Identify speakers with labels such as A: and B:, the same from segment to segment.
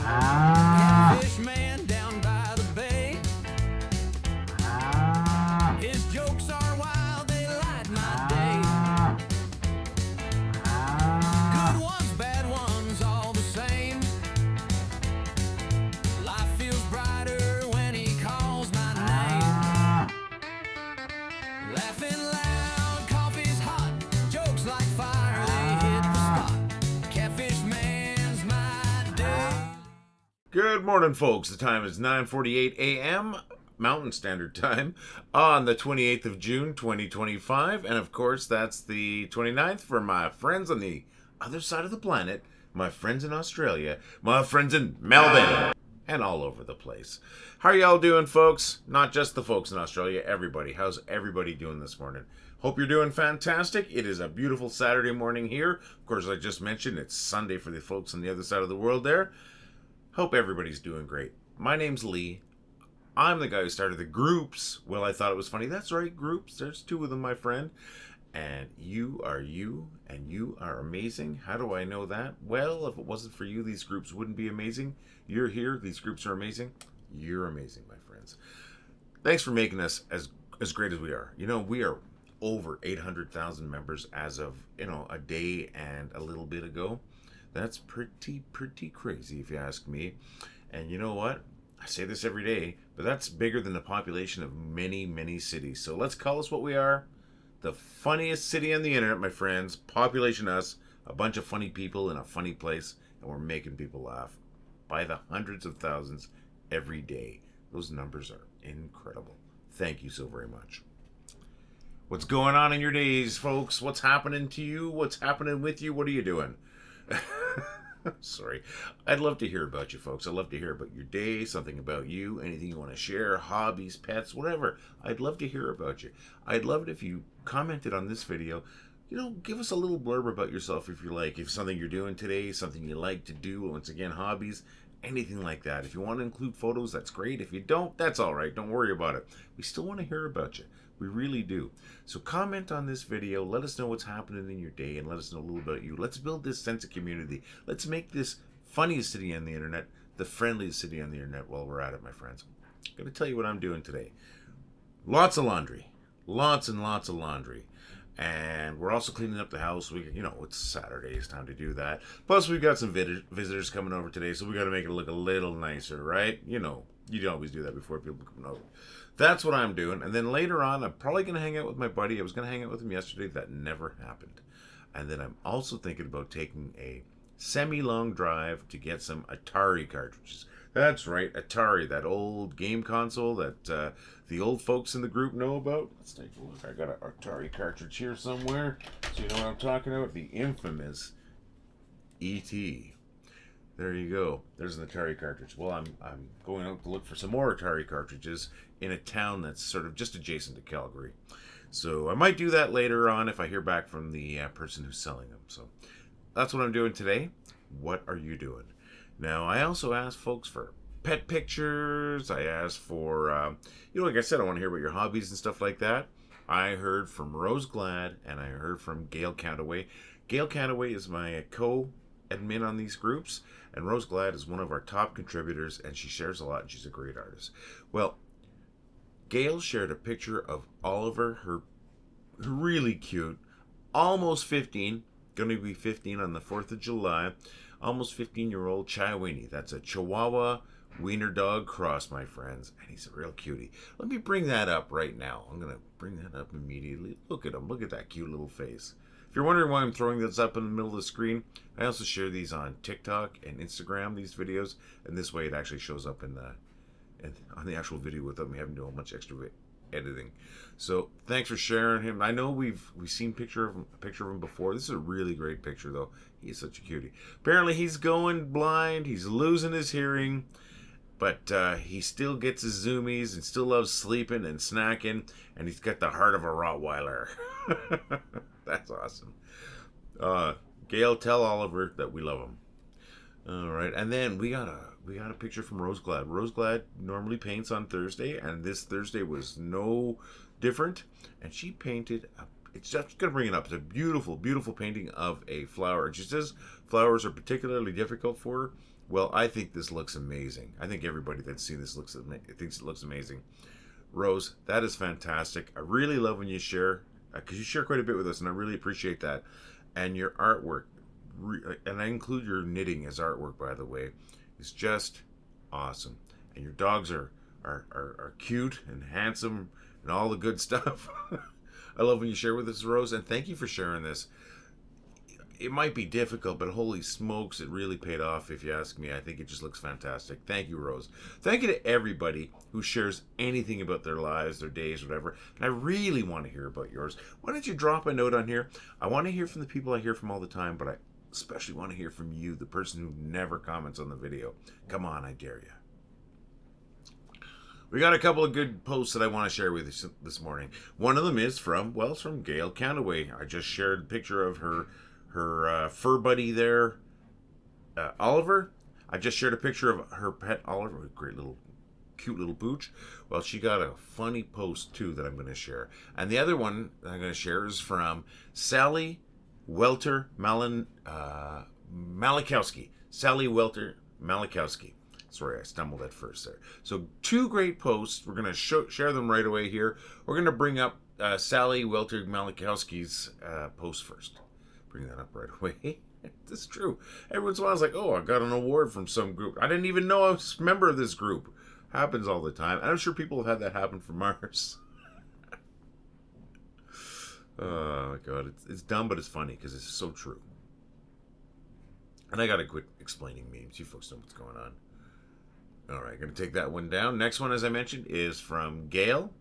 A: Catfish man down by the bay. His jokes are wild, they light my day. Good ones, bad ones, all the same. Life feels brighter when he calls my name. Laughing loud, coffee's hot, jokes like fire, they hit the spot. Catfish man's my day.
B: Good morning, folks. The time is 9:48 a.m. Mountain Standard Time on the 28th of June, 2025. And of course, that's the 29th for my friends on the other side of the planet, my friends in Australia, my friends in Melbourne, and all over the place. How are y'all doing, folks? Not just the folks in Australia, everybody. How's everybody doing this morning? Hope you're doing fantastic. It is a beautiful Saturday morning here. Of course, I just mentioned it's Sunday for the folks on the other side of the world there. Hope everybody's doing great. My name's Lee. I'm the guy who started the groups. Well, I thought it was funny. That's right, groups. There's two of them, my friend. And you, and you are amazing. How do I know that? Well, if it wasn't for you, these groups wouldn't be amazing. You're here. These groups are amazing. You're amazing, my friends. Thanks for making us as great as we are. You know, we are over 800,000 members as of, a day and a little bit ago. That's pretty crazy if you ask me. And you know what? I say this every day, but that's bigger than the population of many cities. So let's call us what we are. The funniest city on the internet, my friends. Population us. A bunch of funny people in a funny place. And we're making people laugh by the hundreds of thousands every day. Those numbers are incredible. Thank you so very much. What's going on in your days, folks? What's happening to you? What's happening with you? What are you doing? Sorry. I'd love to hear about you, folks. I'd love to hear about your day, something about you, anything you want to share, hobbies, pets, whatever. I'd love to hear about you. I'd love it if you commented on this video. Give us a little blurb about yourself if you like. If something you're doing today, something you like to do, once again, hobbies, anything like that. If you want to include photos, that's great. If you don't, that's all right. Don't worry about it. We still want to hear about you. We really do. So comment on this video. Let us know what's happening in your day and let us know a little about you. Let's build this sense of community. Let's make this funniest city on the internet the friendliest city on the internet while we're at it, my friends. I'm going to tell you what I'm doing today. Lots of laundry. Lots and lots of laundry. And we're also cleaning up the house. It's Saturday. It's time to do that. Plus, we've got some visitors coming over today, so we got to make it look a little nicer, right? You always do that before people come over. That's what I'm doing. And then later on, I'm probably going to hang out with my buddy. I was going to hang out with him yesterday. That never happened. And then I'm also thinking about taking a semi-long drive to get some Atari cartridges. That's right, Atari, that old game console that the old folks in the group know about. Let's take a look. I got an Atari cartridge here somewhere. So you know what I'm talking about? The infamous E.T. There you go. There's an Atari cartridge. Well, I'm going out to look for some more Atari cartridges in a town that's sort of just adjacent to Calgary. So I might do that later on if I hear back from the person who's selling them. So that's what I'm doing today. What are you doing? Now, I also asked folks for pet pictures. I asked for, like I said, I want to hear about your hobbies and stuff like that. I heard from Rose Glad and I heard from Gail Countaway. Gail Countaway is my co-admin on these groups, and Rose Glad is one of our top contributors, and she shares a lot, and she's a great artist. Well, Gail shared a picture of Oliver, her really cute, almost 15, going to be 15 on the 4th of July, almost 15-year-old Chiweenie. That's a Chihuahua wiener dog cross, my friends, and he's a real cutie. Let me bring that up right now. I'm going to bring that up immediately. Look at him. Look at that cute little face. If you're wondering why I'm throwing this up in the middle of the screen, I also share these on TikTok and Instagram, these videos, and this way it actually shows up on the actual video without me having to do a much extra editing. So thanks for sharing him. I know we've seen a picture of him before. This is a really great picture, though. He's such a cutie. Apparently he's going blind. He's losing his hearing, but he still gets his zoomies and still loves sleeping and snacking, and he's got the heart of a Rottweiler. That's awesome. Gail, tell Oliver that we love him. All right, and then we got a picture from Rose Glad. Rose Glad normally paints on Thursday, and this Thursday was no different. And she painted a it's just going to bring it up. It's a beautiful, beautiful painting of a flower. And she says flowers are particularly difficult for her. Well, I think this looks amazing. I think everybody that's seen this thinks it looks amazing. Rose, that is fantastic. I really love when you share, because you share quite a bit with us, and I really appreciate that. And your artwork, and I include your knitting as artwork, by the way, is just awesome. And your dogs are cute and handsome and all the good stuff. I love when you share with us, Rose, and thank you for sharing this. It might be difficult, but holy smokes, it really paid off, if you ask me. I think it just looks fantastic. Thank you, Rose. Thank you to everybody who shares anything about their lives, their days, whatever. And I really want to hear about yours. Why don't you drop a note on here? I want to hear from the people I hear from all the time, but I especially want to hear from you, the person who never comments on the video. Come on, I dare you. We got a couple of good posts that I want to share with you this morning. One of them is from Gail Countaway. I just shared a picture of her fur buddy there, Oliver. I just shared a picture of her pet Oliver, great little, cute little pooch. Well, she got a funny post too that I'm going to share. And the other one that I'm going to share is from Sally Welter Malikowski. Sally Welter Malikowski. Sorry, I stumbled at first there. So 2 great posts. We're going to share them right away here. We're going to bring up Sally Welter Malikowski's post first. Bring that up right away. This is true. Every once in a while, I was like, oh, I got an award from some group. I didn't even know I was a member of this group. Happens all the time. And I'm sure people have had that happen from ours. Oh, my God. It's dumb, but it's funny because it's so true. And I got to quit explaining memes. You folks know what's going on. All right, going to take that one down. Next one, as I mentioned, is from Gail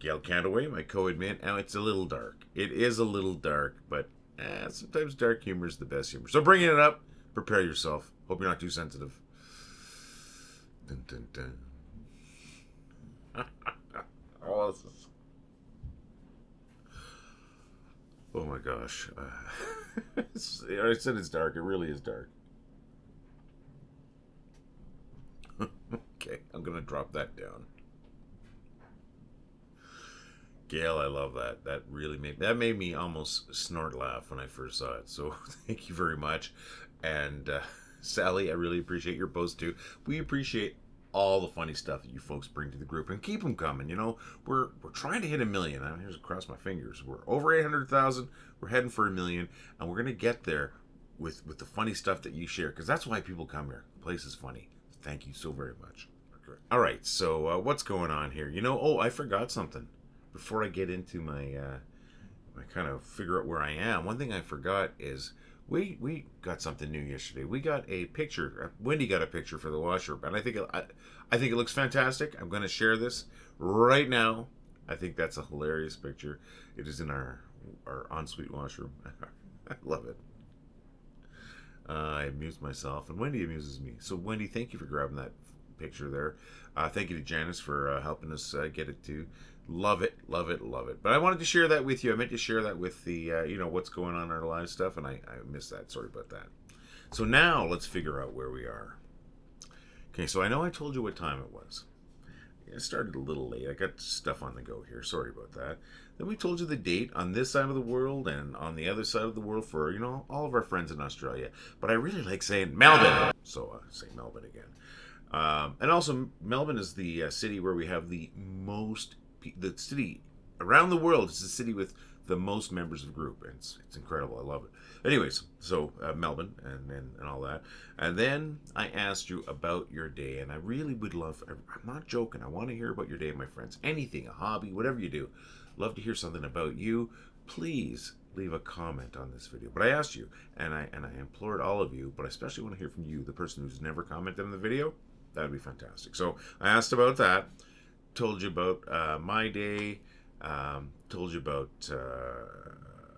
B: Countaway, my co-admin. Now, it's a little dark. It is a little dark, but sometimes dark humor is the best humor. So bringing it up, prepare yourself. Hope you're not too sensitive. Dun, dun, dun. Oh, oh my gosh. I said it's dark. It really is dark. Okay, I'm gonna drop that down. Gail, I love that. That made me almost snort laugh when I first saw it. So thank you very much. And Sally, I really appreciate your post too. We appreciate all the funny stuff that you folks bring to the group, and keep them coming. You know, we're trying to hit 1 million. I'm here to cross my fingers. We're over 800,000. We're heading for 1 million, and we're gonna get there with the funny stuff that you share, because that's why people come here. The place is funny. Thank you so very much. All right, so what's going on here? You know, oh, I forgot something. Before I get into my kind of figure out where I am, one thing I forgot is we got something new yesterday. We got a picture. Wendy got a picture for the washroom, and I think it looks fantastic. I'm going to share this right now. I think that's a hilarious picture. It is in our ensuite washroom. I love it. I amused myself, and Wendy amuses me. So, Wendy, thank you for grabbing that picture there. Thank you to Janice for helping us get it too. Love it, love it, love it. But I wanted to share that with you. I meant to share that with the, what's going on in our live stuff, and I missed that. Sorry about that. So now let's figure out where we are. Okay, so I know I told you what time it was. It started a little late. I got stuff on the go here. Sorry about that. Then we told you the date on this side of the world and on the other side of the world for, all of our friends in Australia. But I really like saying Melbourne. So say Melbourne again. And also, Melbourne is the city where we have the city around the world. It's the city with the most members of the group. And it's incredible. I love it. Anyways, so Melbourne and all that. And then I asked you about your day. And I really would love, I'm not joking, I want to hear about your day, my friends. Anything, a hobby, whatever you do. Love to hear something about you. Please leave a comment on this video. But I asked you, and I implored all of you, but I especially want to hear from you, the person who's never commented on the video. That would be fantastic. So I asked about that, told you about my day, told you about,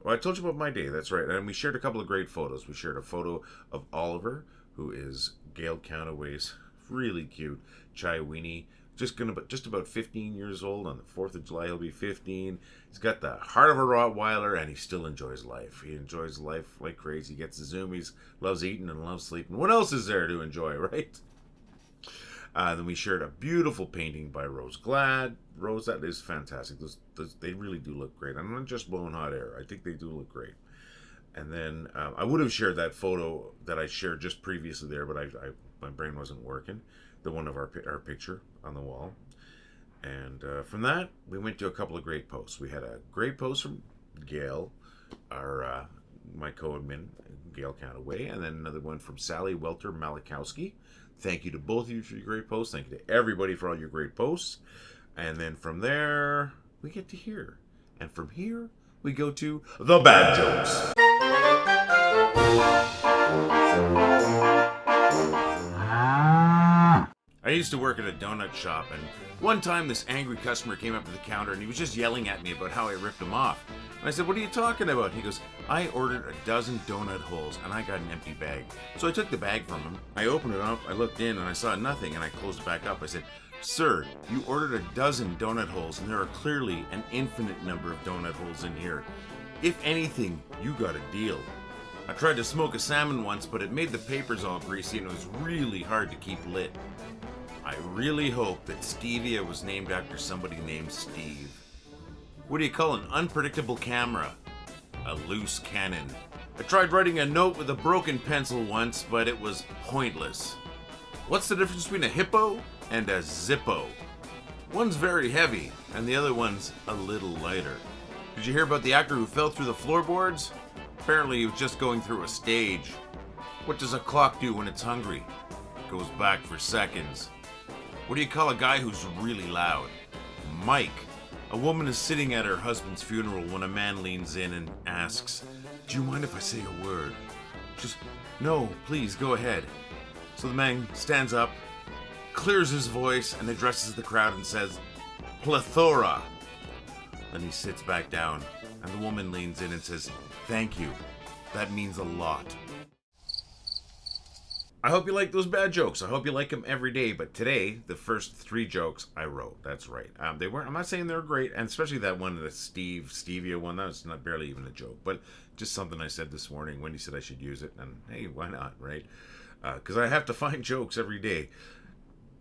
B: I told you about my day, that's right. And we shared a couple of great photos. We shared a photo of Oliver, who is Gail Countaway's really cute Chiweenie, just about 15 years old. On the 4th of July, he'll be 15. He's got the heart of a Rottweiler, and he still enjoys life. He enjoys life like crazy. He gets the zoomies, loves eating and loves sleeping. What else is there to enjoy, right? Then we shared a beautiful painting by Rose Glad. Rose, that is fantastic. Those they really do look great. I'm not just blowing hot air. I think they do look great. And then I would have shared that photo that I shared just previously there, but my brain wasn't working. The one of our picture on the wall. And from that, we went to a couple of great posts. We had a great post from Gail, my co-admin, Gail Countaway, and then another one from Sally Welter Malikowski. Thank you to both of you for your great posts. Thank you to everybody for all your great posts. And then from there, we get to here. And from here, we go to the bad jokes. I used to work at a donut shop, and one time this angry customer came up to the counter and he was just yelling at me about how I ripped him off. And I said, "What are you talking about?" He goes, "I ordered a dozen donut holes and I got an empty bag." So I took the bag from him. I opened it up, I looked in and I saw nothing, and I closed it back up. I said, "Sir, you ordered a dozen donut holes and there are clearly an infinite number of donut holes in here. If anything, you got a deal. I tried to smoke a salmon once, but it made the papers all greasy and it was really hard to keep lit. I really hope that stevia was named after somebody named Steve. What do you call an unpredictable camera? A loose cannon. I tried writing a note with a broken pencil once, but it was pointless. What's the difference between a hippo and a Zippo? One's very heavy, and the other one's a little lighter. Did you hear about the actor who fell through the floorboards? Apparently he was just going through a stage. What does a clock do when it's hungry? It goes back for seconds. What do you call a guy who's really loud? Mike. A woman is sitting at her husband's funeral when a man leans in and asks, "Do you mind if I say a word?" Just, "No, please, go ahead." So the man stands up, clears his voice, and addresses the crowd and says, "Plethora." Then he sits back down, and the woman leans in and says, "Thank you. That means a lot." I hope you like those bad jokes. I hope you like them every day. But today, the first 3 jokes I wrote. That's right. They weren't. I'm not saying they're great, and especially that one, the stevia one. That was not barely even a joke, but just something I said this morning. Wendy said I should use it, and hey, why not, right? Because I have to find jokes every day.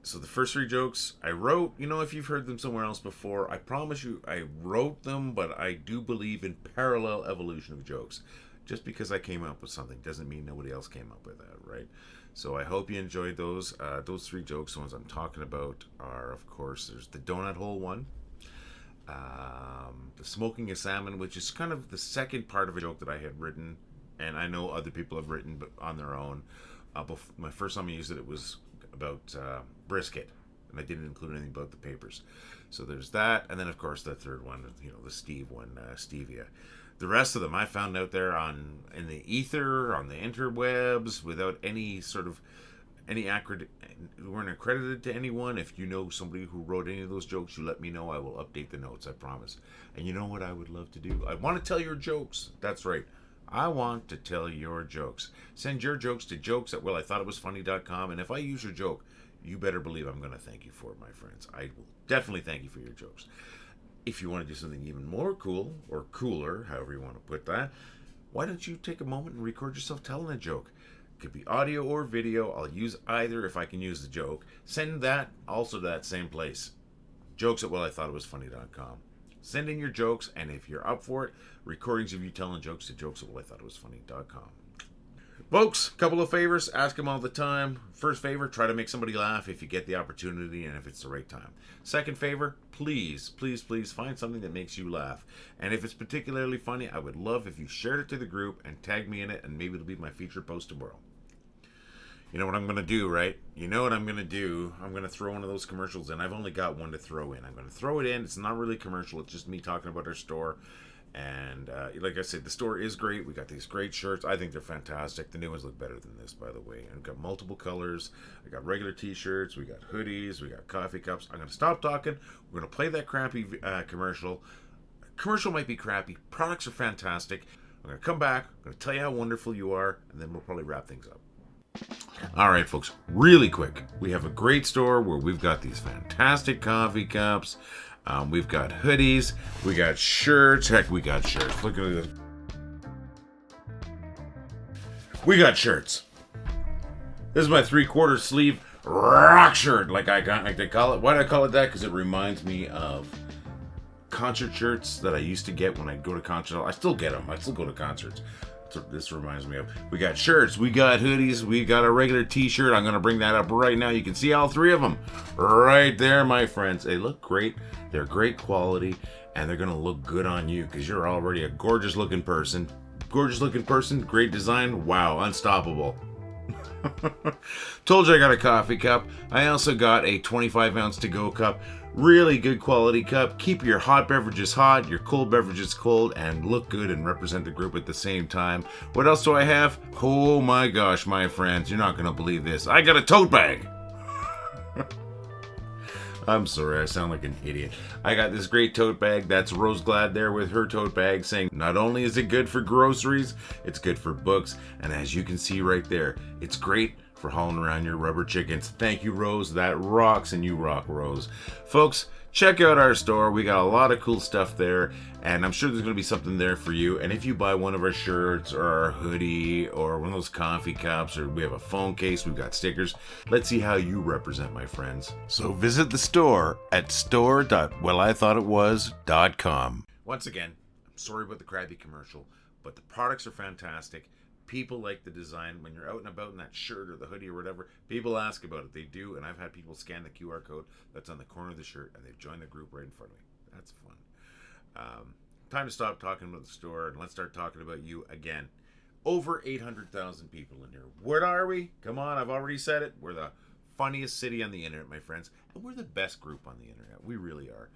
B: So the first 3 jokes I wrote. You know, if you've heard them somewhere else before, I promise you, I wrote them. But I do believe in parallel evolution of jokes. Just because I came up with something doesn't mean nobody else came up with that, right? So I hope you enjoyed those. Those 3 jokes, the ones I'm talking about, are, of course, there's the donut hole one, the smoking a salmon, which is kind of the second part of a joke that I had written, and I know other people have written but on their own. My first time I used it, it was about brisket, and I didn't include anything about the papers. So there's that, and then, of course, the third one, you know, the Steve one, stevia. The rest of them I found out there in the ether, on the interwebs, without any sort of weren't accredited to anyone. If you know somebody who wrote any of those jokes, you let me know. I will update the notes, I promise. And you know what I would love to do? I want to tell your jokes. That's right. I want to tell your jokes. Send your jokes to jokes@wellithoughitwasfunny.com, and if I use your joke, you better believe I'm going to thank you for it, my friends. I will definitely thank you for your jokes. If you want to do something even more cool, or cooler, however you want to put that, why don't you take a moment and record yourself telling a joke? It could be audio or video. I'll use either if I can use the joke. Send that also to that same place. jokes@wellithoughitwasfunny.com. Send in your jokes, and if you're up for it, recordings of you telling jokes to jokes@wellithoughitwasfunny.com. Folks, couple of favors, ask them all the time. First favor, try to make somebody laugh if you get the opportunity and if it's the right time. Second favor, please, please, please find something that makes you laugh. And if it's particularly funny, I would love if you shared it to the group and tagged me in it, and maybe it'll be my featured post tomorrow. You know what I'm going to do, right? You know what I'm going to do? I'm going to throw one of those commercials in. I've only got one to throw in. I'm going to throw it in. It's not really commercial. It's just me talking about our store. And like I said, the store is great. We got these great shirts. I think they're fantastic. The new ones look better than this, by the way. And we've got multiple colors. I got regular t-shirts. We got hoodies. We got coffee cups. I'm going to stop talking. We're going to play that crappy commercial. Commercial might be crappy. Products are fantastic. I'm going to come back. I'm going to tell you how wonderful you are. And then we'll probably wrap things up. All right, folks. Really quick. We have a great store where we've got these fantastic coffee cups. We've got hoodies, we got shirts. Heck, we got shirts. Look at this. We got shirts. This is my 3/4 sleeve rock shirt, like they call it. Why do I call it that? Because it reminds me of concert shirts that I used to get when I go to concerts. I still get them. I still go to concerts. That's what this reminds me of. We got shirts, we got hoodies, we got a regular t-shirt. I'm going to bring that up right now. You can see all three of them right there, my friends. They look great. They're great quality, and they're going to look good on you because you're already a gorgeous looking person. Gorgeous looking person, great design. Wow, unstoppable. Told you I got a coffee cup. I also got a 25 ounce to go cup. Really good quality cup. Keep your hot beverages hot, your cold beverages cold, and look good and represent the group at the same time. What else do I have? Oh my gosh, my friends, you're not going to believe this. I got a tote bag. I'm sorry, I sound like an idiot. I got this great tote bag. That's Rose Glad there with her tote bag saying not only is it good for groceries, it's good for books. And as you can see right there, it's great for hauling around your rubber chickens. Thank you, Rose. That rocks, and you rock, Rose. Folks, check out our store. We got a lot of cool stuff there, and I'm sure there's going to be something there for you. And if you buy one of our shirts or our hoodie or one of those coffee cups, or we have a phone case, we've got stickers. Let's see how you represent, my friends. So visit the store at store.wellithoughtitwas.com. Once again, I'm sorry about the crappy commercial, but the products are fantastic. People like the design. When you're out and about in that shirt or the hoodie or whatever, people ask about it. They do, and I've had people scan the QR code that's on the corner of the shirt, and they've joined the group right in front of me. That's fun. Time to stop talking about the store, and let's start talking about you again. Over 800,000 people in here. What are we? Come on, I've already said it. We're the funniest city on the internet, my friends, and we're the best group on the internet. We really are.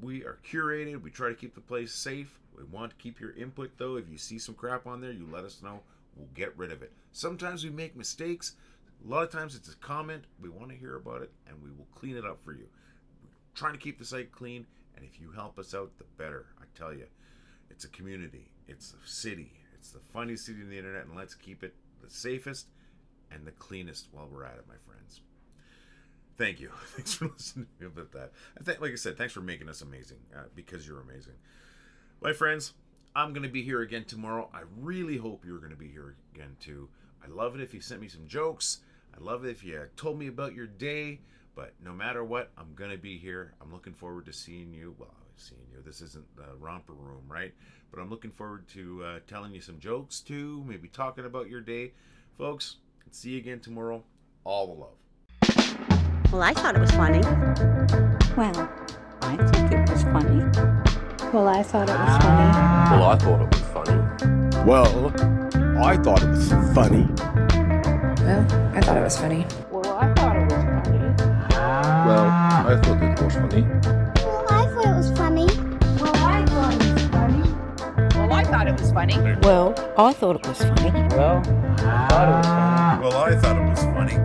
B: We are curated. We try to keep the place safe. We want to keep your input, though. If you see some crap on there, you let us know. We'll get rid of it. Sometimes we make mistakes. A lot of times it's a comment. We want to hear about it, and we will clean it up for you. We're trying to keep the site clean, and if you help us out, the better. I tell you, it's a community. It's a city. It's the funniest city on the internet, and let's keep it the safest and the cleanest while we're at it, my friends. Thank you. Thanks for listening to me about that. Like I said, thanks for making us amazing, because you're amazing. My friends, I'm going to be here again tomorrow. I really hope you're going to be here again too. I love it if you sent me some jokes. I love it if you told me about your day. But no matter what, I'm going to be here. I'm looking forward to seeing you. Well, seeing you. This isn't the romper room, right? But I'm looking forward to telling you some jokes too. Maybe talking about your day. Folks, see you again tomorrow. All the love.
C: Well, I thought it was funny.
D: Well, I think it was funny.
E: Well, I thought it was funny.
F: Well, I thought it was funny.
G: Well, I thought it was funny.
E: Well, I thought it was funny.
D: Well, I thought it was funny.
G: Well, I thought it was funny.
C: Well, I thought it was funny.
D: Well, I thought it was funny.
E: Well, I thought it was funny.
D: Well, I thought it was funny.
F: Well, I thought it was funny.
B: Well, I thought it was funny.